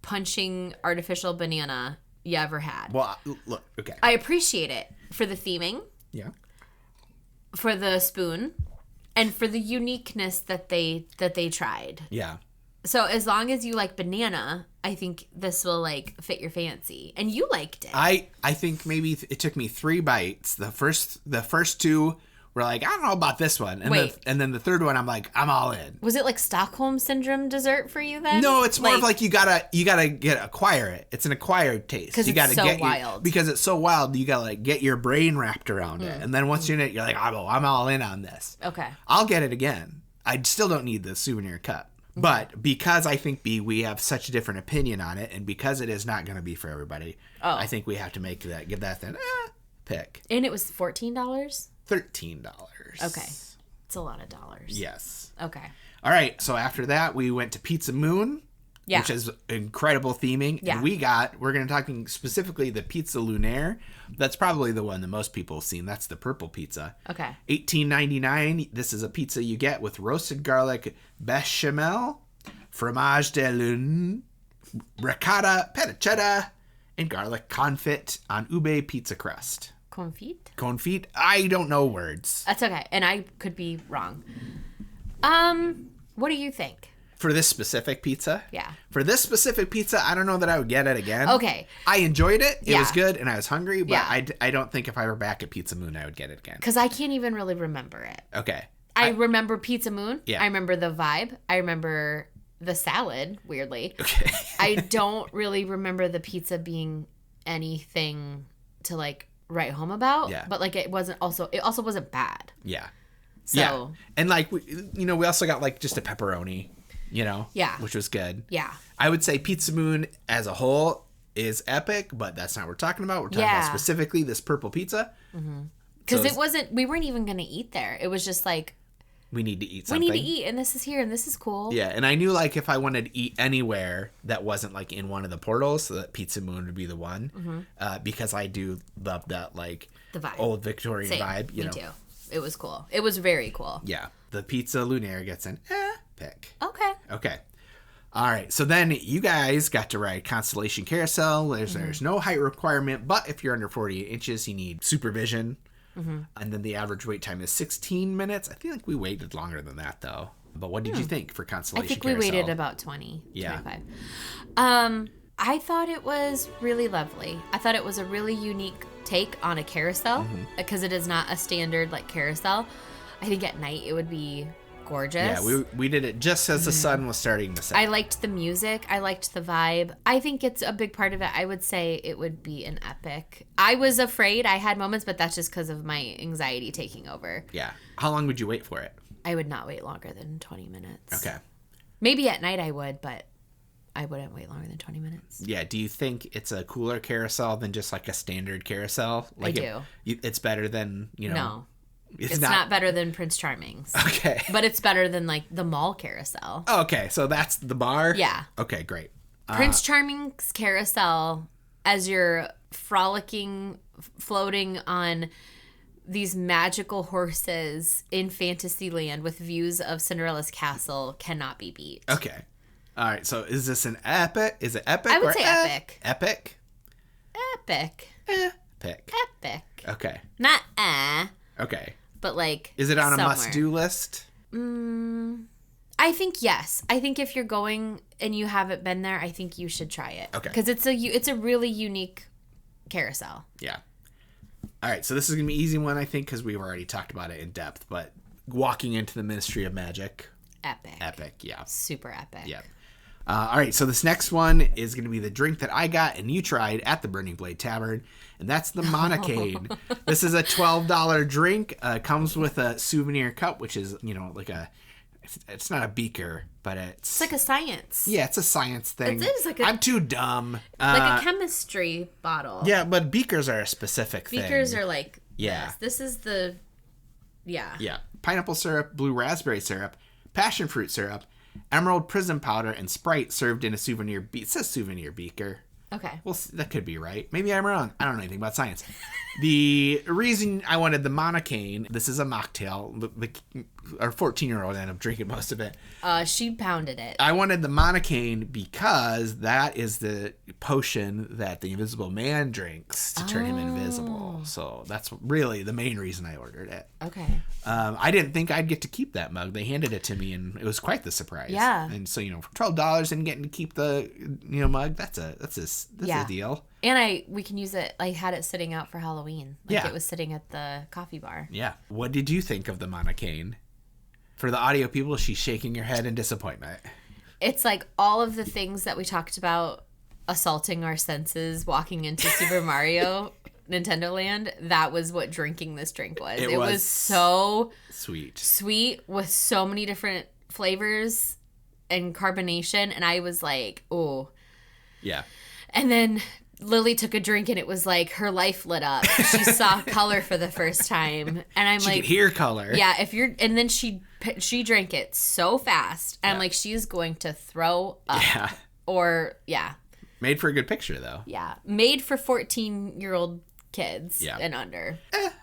punching artificial banana you ever had. Well, look, okay. I appreciate it for the theming, Yeah. for the spoon, and for the uniqueness that they tried. Yeah. So as long as you like banana, I think this will like fit your fancy. And you liked it. I think maybe it took me 3 bites. The first 2 were like, I don't know about this one. And Wait. and then the third one, I'm like, I'm all in. Was it like Stockholm Syndrome dessert for you then? No, it's more of like you gotta acquire it. It's an acquired taste. 'Cause you it's gotta so get wild. Because it's so wild, you gotta like get your brain wrapped around it. And then once you're in it, you're like, I'm all in on this. Okay. I'll get it again. I still don't need the souvenir cup. But because I think we have such a different opinion on it, and because it is not going to be for everybody, I think we have to give that pick. And it was $14? $13. Okay. It's a lot of dollars. Yes. Okay. All right. So after that, we went to Pizza Moon, which is incredible theming. Yeah. And we're going to talk specifically the Pizza Lunaire. That's probably the one that most people have seen. That's the purple pizza. Okay. $18.99. This is a pizza you get with roasted garlic bechamel, fromage de lune, ricotta, pancetta, and garlic confit on ube pizza crust. Confit? Confit? I don't know words. That's okay. And I could be wrong. What do you think? For this specific pizza? Yeah. For this specific pizza, I don't know that I would get it again. Okay. I enjoyed it. It Yeah. was good, and I was hungry, but Yeah. I don't think if I were back at Pizza Moon, I would get it again. Because I can't even really remember it. Okay. I remember Pizza Moon. Yeah. I remember the vibe. I remember the salad, weirdly. Okay. I don't really remember the pizza being anything to like write home about. Yeah. But like it also wasn't bad. Yeah. So Yeah. And like, we also got like just a pepperoni, Yeah. which was good. yeah. I would say Pizza Moon as a whole is epic, but that's not what we're talking about. We're talking about Yeah. specifically this purple pizza. Because So we weren't even going to eat there. It was just like, we need to eat we something. need to eat and this is here and this is cool. Yeah, and I knew like if I wanted to eat anywhere that wasn't like in one of the portals, so that Pizza Moon would be the one, because I do love that like The vibe. old Victorian Same. vibe. Me too. It was cool. It was very cool. Yeah, the Pizza Lunaire gets an pick. Okay. Okay. All right. So then you guys got to ride Constellation Carousel. There's no height requirement, but if you're under 48 inches, you need supervision. And then the average wait time is 16 minutes. I feel like we waited longer than that, though. But what did you think for I Constellation think Carousel? we waited about 20, Yeah. 25. I thought it was really lovely. I thought it was a really unique take on a carousel because it is not a standard like carousel. I think at night it would be gorgeous. Yeah, we did it just as the sun was starting to set. I liked the music. I liked the vibe. I think it's a big part of it. I would say it would be an epic. I was afraid. I had moments, but that's just because of my anxiety taking over. Yeah. How long would you wait for it? I would not wait longer than 20 minutes. Okay. Maybe at night I would, but I wouldn't wait longer than 20 minutes. Yeah. Do you think it's a cooler carousel than just like a standard carousel? Like I do. It's better than, No. It's not better than Prince Charming's. Okay. But it's better than like the mall carousel. Okay. So that's the bar? Yeah. Okay, great. Prince Charming's carousel, as you're frolicking, floating on these magical horses in Fantasyland with views of Cinderella's castle, cannot be beat. Okay. All right. So is this an epic? Is it epic? I would say epic. Epic? Epic. Epic. Epic. Okay. Not Okay. but like Is it on somewhere. a must-do list? I think yes. I think if you're going and you haven't been there, I think you should try it. Okay. Because it's a really unique carousel. Yeah. All right. So this is going to be an easy one, I think, because we've already talked about it in depth. But walking into the Ministry of Magic. Epic. Epic, yeah. Super epic. Yeah. All right, so this next one is going to be the drink that I got and you tried at the Burning Blade Tavern, and that's the Monocane. This is a $12 drink. Comes with a souvenir cup, which is, like it's not a beaker, but It's like a science. yeah, it's a science thing. It is like I'm too dumb. like a chemistry bottle. Yeah, but beakers are a specific thing. Beakers are like Yeah. This is the yeah. Yeah. Pineapple syrup, blue raspberry syrup, passion fruit syrup, emerald prism powder, and Sprite served in a souvenir it says souvenir beaker. Okay. Well, that could be right. Maybe I'm wrong. I don't know anything about science. The reason I wanted the Monocane, this is a mocktail. Our 14-year-old ended up drinking most of it. She pounded it. I wanted the Monocane because that is the potion that the Invisible Man drinks to turn him invisible. So that's really the main reason I ordered it. Okay. I didn't think I'd get to keep that mug. They handed it to me, and it was quite the surprise. Yeah. And so, for $12 and getting to keep the mug, that's a deal. And we can use it. I had it sitting out for Halloween. Like Yeah. it was sitting at the coffee bar. Yeah. What did you think of the Monocane? For the audio people, she's shaking her head in disappointment. It's like all of the things that we talked about assaulting our senses walking into Super Mario Nintendo Land. That was what drinking this drink was. It was so sweet with so many different flavors and carbonation. And I was like, oh. Yeah. And then Lily took a drink and it was like her life lit up. She saw color for the first time. And I'm She like, could hear color. yeah, and then she drank it so fast. And I'm like, she's going to throw up. Yeah. Or, yeah. Made for a good picture, though. Yeah. Made for 14-year-old kids and under.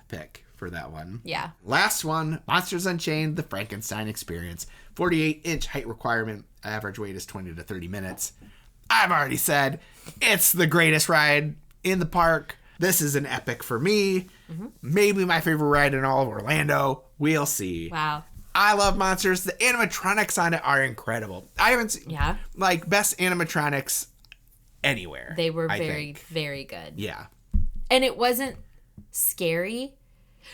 Pick for that one. Yeah. Last one, Monsters Unchained, The Frankenstein Experience. 48-inch height requirement. Average wait is 20 to 30 minutes. I've already said it's the greatest ride in the park. This is an epic for me. Mm-hmm. Maybe my favorite ride in all of Orlando. We'll see. Wow. I love monsters. The animatronics on it are incredible. I haven't seen best animatronics anywhere. They were very, very good. Yeah. And it wasn't scary.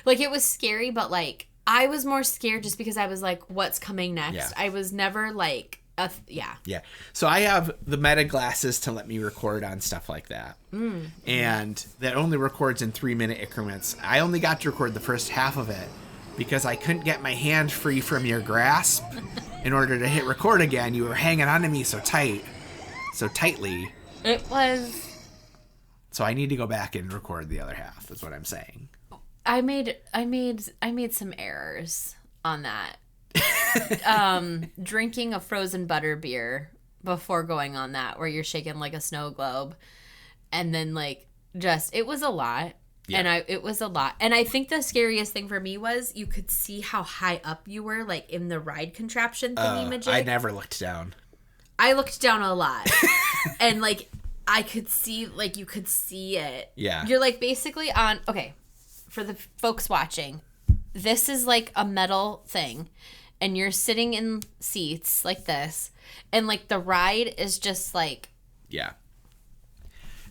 Like, it was scary, but like I was more scared just because I was like, what's coming next? Yeah. I was never like Yeah. So I have the Meta glasses to let me record on stuff like that. And that only records in 3-minute increments. I only got to record the first half of it because I couldn't get my hand free from your grasp in order to hit record again. You were hanging onto me so tightly. It was. So I need to go back and record the other half, is what I'm saying. I made some errors on that. Drinking a frozen butter beer before going on that, where you're shaking like a snow globe, and then like it was a lot. Yeah. It was a lot. And I think the scariest thing for me was you could see how high up you were, like in the ride contraption thingy-majig. I never looked down. I looked down a lot. And like I could see, like you could see it. Yeah. You're like basically on, okay, for the folks watching, this is like a metal thing. And you're sitting in seats like this. And like the ride is just like. Yeah.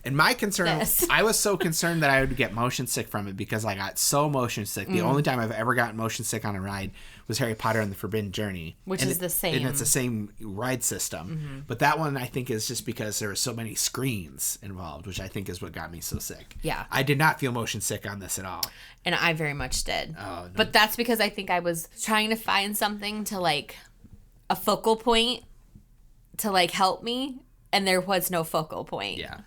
And my concern, this. I was so concerned that I would get motion sick from it because I got so motion sick. The only time I've ever gotten motion sick on a ride was Harry Potter and the Forbidden Journey. Which is the same. And it's the same ride system. But that one I think is just because there were so many screens involved, which I think is what got me so sick. Yeah. I did not feel motion sick on this at all. And I very much did. Oh, no. But that's because I think I was trying to find something to like a focal point to like help me, and there was no focal point. Yeah.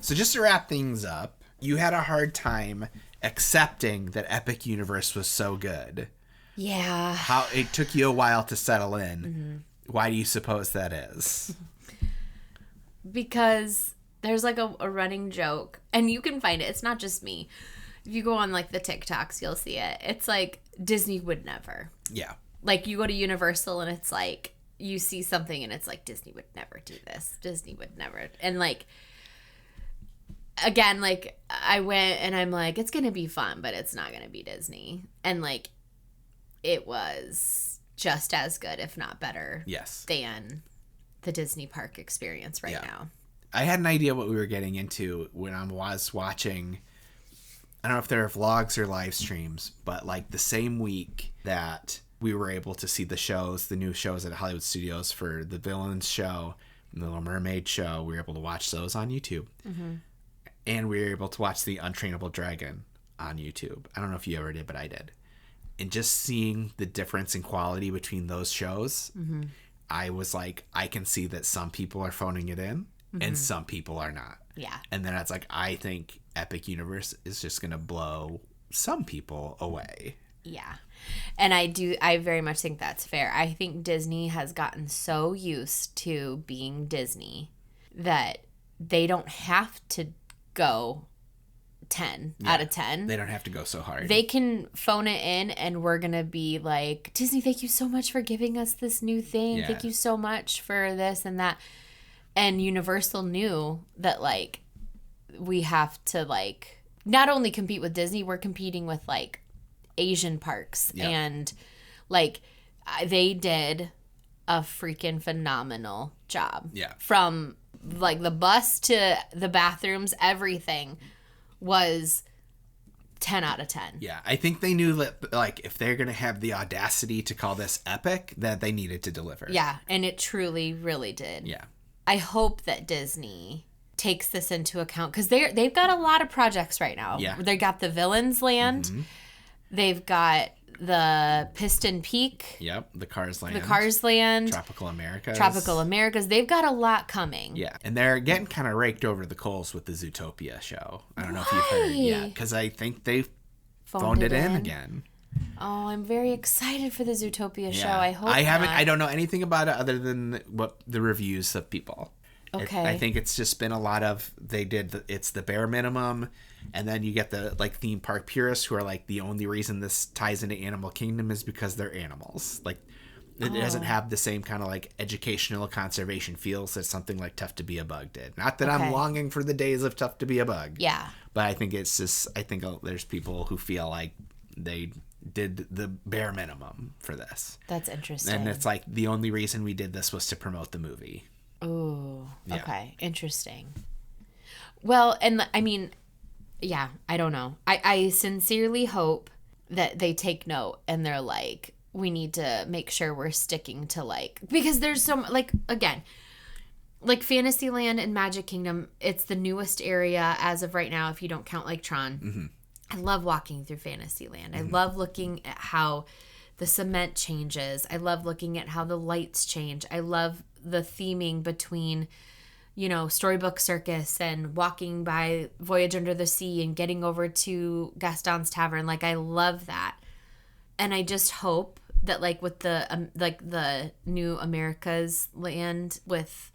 So just to wrap things up, you had a hard time accepting that Epic Universe was so good. Yeah. How it took you a while to settle in. Why do you suppose that is? Because there's like a running joke, and you can find it. It's not just me. If you go on like the TikToks, you'll see it. It's like Disney would never. Yeah. Like you go to Universal and it's like you see something and it's like Disney would never do this. Disney would never. And like again, like I went and I'm like, it's gonna be fun, but it's not gonna be Disney. And like it was just as good, if not better, Yes. than the Disney park experience right now. I had an idea what we were getting into when I was watching, I don't know if they're vlogs or live streams, but like the same week that we were able to see the shows, the new shows at Hollywood Studios for the Villains show and the Little Mermaid show, we were able to watch those on YouTube. And we were able to watch the Untrainable Dragon on YouTube. I don't know if you ever did, but I did. And just seeing the difference in quality between those shows, I was like, I can see that some people are phoning it in and some people are not. Yeah. And then it's like, I think Epic Universe is just going to blow some people away. Yeah. And I very much think that's fair. I think Disney has gotten so used to being Disney that they don't have to go 10 out of 10. They don't have to go so hard. They can phone it in and we're going to be like, Disney, thank you so much for giving us this new thing. Yeah. Thank you so much for this and that. And Universal knew that like we have to like not only compete with Disney, we're competing with like Asian parks. Yeah. And like they did a freaking phenomenal job. Yeah. From like the bus to the bathrooms, everything was 10 out of 10. Yeah, I think they knew that, like, if they're going to have the audacity to call this epic, that they needed to deliver. Yeah, and it truly, really did. Yeah. I hope that Disney takes this into account because they've got a lot of projects right now. Yeah. They got the Villains Land. They've got the Piston Peak. Yep, the Cars Land. The Cars Land. Tropical Americas. Tropical Americas. They've got a lot coming. Yeah, and they're getting kind of raked over the coals with the Zootopia show. I don't know if you've heard. Yeah, because I think they phoned it in again. Oh, I'm very excited for the Zootopia show. Yeah. I hope I don't know anything about it other than what the reviews of people. Okay. I think it's just been a lot of it's the bare minimum, and then you get the like theme park purists who are like the only reason this ties into Animal Kingdom is because they're animals. Like it doesn't have the same kind of like educational conservation feels that something like Tough to Be a Bug did. Not that I'm longing for the days of Tough to Be a Bug. Yeah. But I think it's just there's people who feel like they did the bare minimum for this. That's interesting. And it's like the only reason we did this was to promote the movie. Ooh, Yeah. okay. Interesting. Well, and I mean, yeah, I don't know. I sincerely hope that they take note and they're like, we need to make sure we're sticking to like, because there's some, like, again, like Fantasyland and Magic Kingdom, it's the newest area as of right now, if you don't count Lake Tron. I love walking through Fantasyland. I love looking at how the cement changes. I love looking at how the lights change. I love the theming between, you know, Storybook Circus and walking by Voyage Under the Sea and getting over to Gaston's Tavern. Like, I love that. And I just hope that, like, with the, the new America's Land with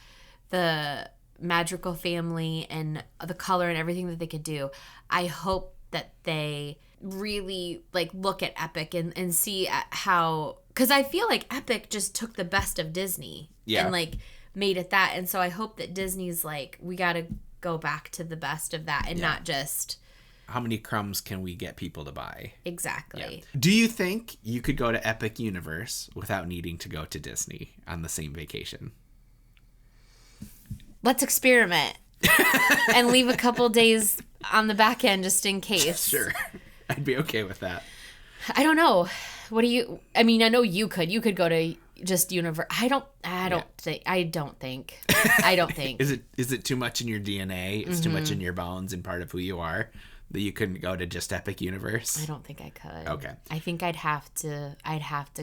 the magical family and the color and everything that they could do, I hope that they really like look at Epic and see how, because I feel like Epic just took the best of Disney and like made it that. And so I hope that Disney's like, we got to go back to the best of that and not just how many crumbs can we get people to buy? Exactly. Do you think you could go to Epic Universe without needing to go to Disney on the same vacation? Let's experiment. and leave a couple days on the back end just in case. Sure. I'd be okay with that. I don't know. What do you? I mean, I know you could. You could go to just universe. I don't think. Is it too much in your DNA? It's too much in your bones and part of who you are that you couldn't go to just Epic Universe? I don't think I could. Okay. I think I'd have to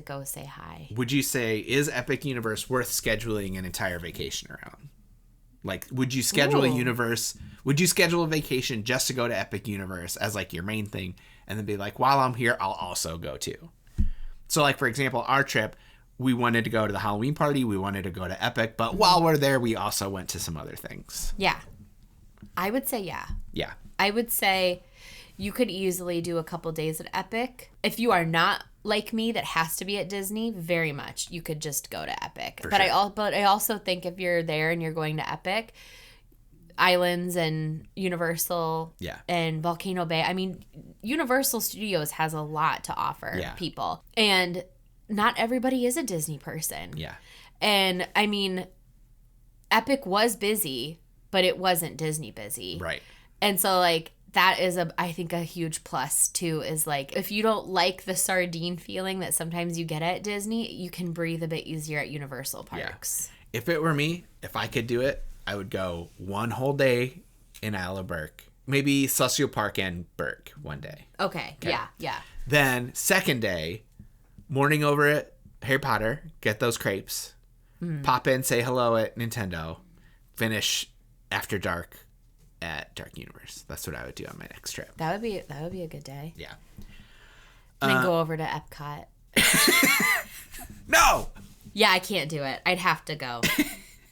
go say hi. Would you say, is Epic Universe worth scheduling an entire vacation around? Like, would you schedule would you schedule a vacation just to go to Epic Universe as like your main thing and then be like, while I'm here, I'll also go too? So like, for example, our trip, we wanted to go to the Halloween party. We wanted to go to Epic, but while we're there, we also went to some other things. Yeah. I would say yeah. Yeah. I would say you could easily do a couple days at Epic. If you are not like me that has to be at Disney, very much, you could just go to Epic. But I also think if you're there and you're going to Epic, Islands and Universal and Volcano Bay, I mean, Universal Studios has a lot to offer people. And not everybody is a Disney person. Yeah. And I mean, Epic was busy, but it wasn't Disney busy. Right. And so like that is I think a huge plus too, is like if you don't like the sardine feeling that sometimes you get at Disney, you can breathe a bit easier at Universal parks. Yeah. If it were me, if I could do it, I would go one whole day in Isle of Berk. Maybe Celestial Park and Berk one day. Okay. Yeah. Then second day, morning over at Harry Potter, get those crepes, pop in, say hello at Nintendo, finish after dark at Dark Universe. That's what I would do on my next trip. That would be a good day. Yeah. And then go over to Epcot. No! Yeah, I can't do it. I'd have to go.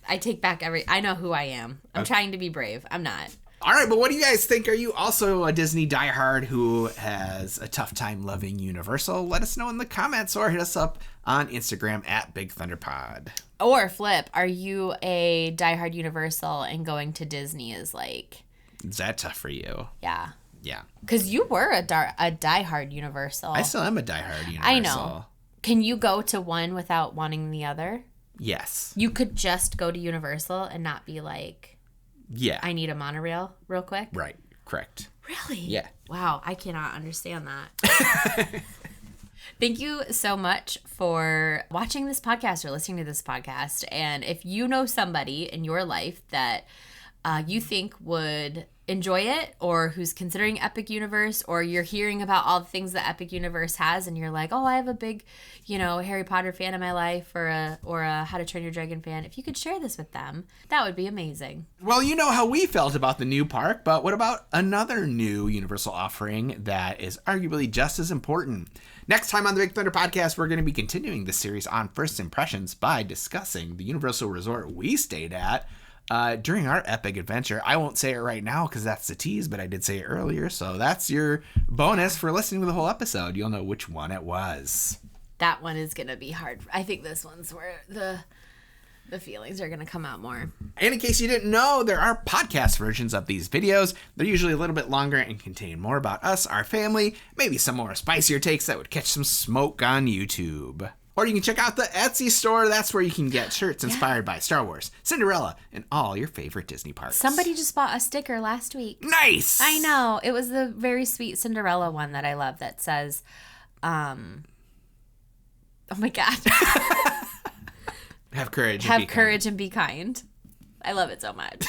I take back I know who I am. I'm trying to be brave. I'm not. All right, but what do you guys think? Are you also a Disney diehard who has a tough time loving Universal? Let us know in the comments or hit us up on Instagram at Big Thunder Pod. Or flip, are you a diehard Universal and going to Disney is like... Is that tough for you? Yeah. Yeah. Because you were a diehard Universal. I still am a diehard Universal. I know. Can you go to one without wanting the other? Yes. You could just go to Universal and not be like... Yeah. I need a monorail real quick. Right. Correct. Really? Yeah. Wow. I cannot understand that. Thank you so much for watching this podcast or listening to this podcast. And if you know somebody in your life that you think would enjoy it, or who's considering Epic Universe, or you're hearing about all the things that Epic Universe has and you're like, oh, I have a big, Harry Potter fan in my life, or a How to Train Your Dragon fan, if you could share this with them, that would be amazing. Well, you know how we felt about the new park, but what about another new Universal offering that is arguably just as important? Next time on the Big Thunder Podcast, we're going to be continuing the series on first impressions by discussing the Universal Resort we stayed at during our epic adventure. I won't say it right now because that's the tease, but I did say it earlier, so that's your bonus for listening to the whole episode. You'll know which one it was. That one is going to be hard. I think this one's where the feelings are going to come out more. And in case you didn't know, there are podcast versions of these videos. They're usually a little bit longer and contain more about us, our family, maybe some more spicier takes that would catch some smoke on YouTube. Or you can check out the Etsy store. That's where you can get shirts inspired by Star Wars, Cinderella, and all your favorite Disney parks. Somebody just bought a sticker last week. Nice! I know. It was the very sweet Cinderella one that I love that says, oh my God. Have courage. Have courage and be kind. I love it so much.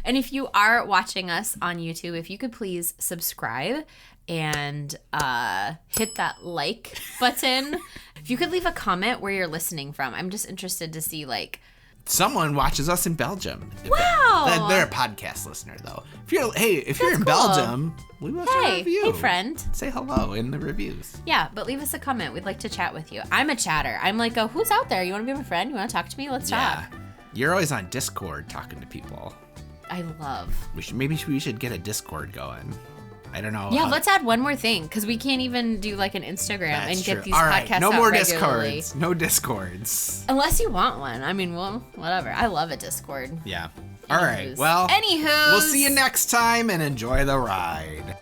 And if you are watching us on YouTube, if you could please subscribe and hit that like button. If you could leave a comment where you're listening from. I'm just interested to see, like... Someone watches us in Belgium. Wow! They're a podcast listener, though. If you're in cool. Belgium, leave us a review. Hey, friend. Say hello in the reviews. Yeah, but leave us a comment. We'd like to chat with you. I'm a chatter. I'm like, who's out there? You want to be my friend? You want to talk to me? Let's talk. You're always on Discord talking to people. I love. Maybe we should get a Discord going. I don't know. Yeah, let's add one more thing, because we can't even do like an Instagram and get these podcasts no out more regularly. Discords. No Discords. Unless you want one. I mean, well, whatever. I love a Discord. Yeah. All right. Well, Anywho. we'll see you next time and enjoy the ride.